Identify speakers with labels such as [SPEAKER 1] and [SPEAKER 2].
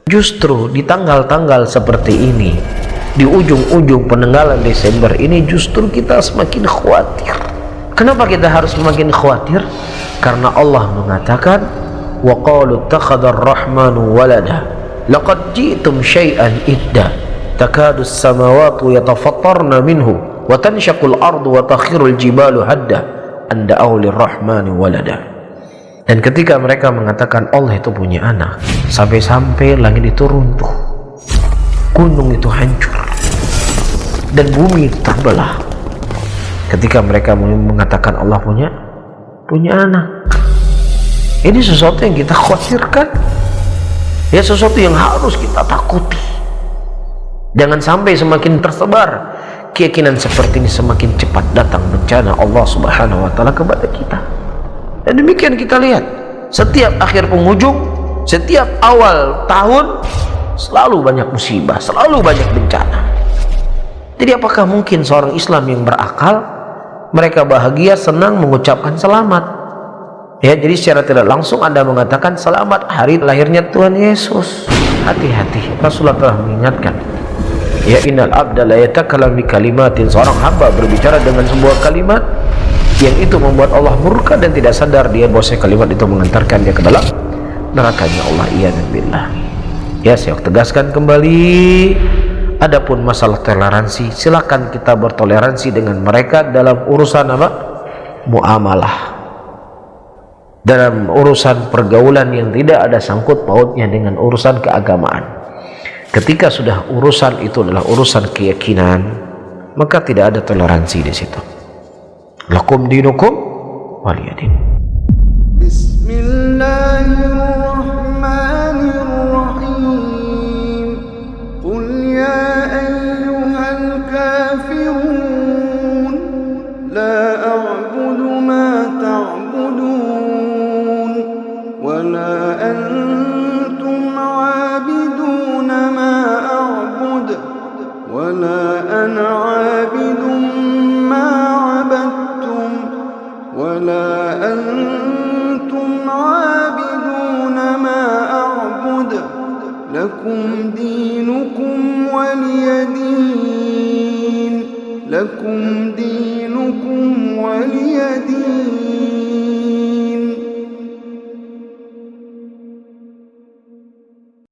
[SPEAKER 1] Justru di tanggal-tanggal seperti ini, di ujung-ujung penanggalan Desember ini, justru kita semakin khawatir. Kenapa kita harus semakin khawatir? Karena Allah mengatakan, wa qalu ittakhadha ar-rahmanu walada laqad ji'tum syai'an idda takadu as-samawati yatafattarna minhu wa tanshaqu al-ardu wa takhiru al-jibalu hadda an da'u lir-rahmani walada. Dan ketika mereka mengatakan Allah itu punya anak, sampai-sampai langit itu runtuh, gunung itu hancur, dan bumi terbelah. Ketika mereka mengatakan Allah punya anak, ini sesuatu yang kita khawatirkan, ya, sesuatu yang harus kita takuti. Jangan sampai semakin tersebar keyakinan seperti ini, semakin cepat datang bencana Allah Subhanahu wa Ta'ala kepada kita. Dan demikian kita lihat, setiap akhir penghujung, setiap awal tahun, selalu banyak musibah, selalu banyak bencana. Jadi apakah mungkin seorang Islam yang berakal, mereka bahagia, senang mengucapkan selamat? Ya, jadi secara tidak langsung Anda mengatakan selamat hari lahirnya Tuhan Yesus. Hati-hati, Rasulullah telah mengingatkan, ya innal abda la yatakallamu bi kalimatin, seorang hamba berbicara dengan sebuah kalimat yang itu membuat Allah murka dan tidak sadar dia bahwa kalimat itu mengantarkan dia ke dalam nerakanya Allah. Iyadzubillah. Ya, saya tegaskan kembali, adapun masalah toleransi, silakan kita bertoleransi dengan mereka dalam urusan apa? Muamalah, dalam urusan pergaulan yang tidak ada sangkut pautnya dengan urusan keagamaan. Ketika sudah urusan itu adalah urusan keyakinan, maka tidak ada toleransi di situ. Lakum dinukum waliyadin.
[SPEAKER 2] Bismillahirrahmanirrahim. Qul ya ayyuhal kafirun la a'budu ma ta'budun wa la antum 'abiduna ma a'bud wa la ana 'abidun ma 'abadtum ولا أنتم عابدون ما أعبد لكم دينكم ولي دين لكم دينكم ولي دين.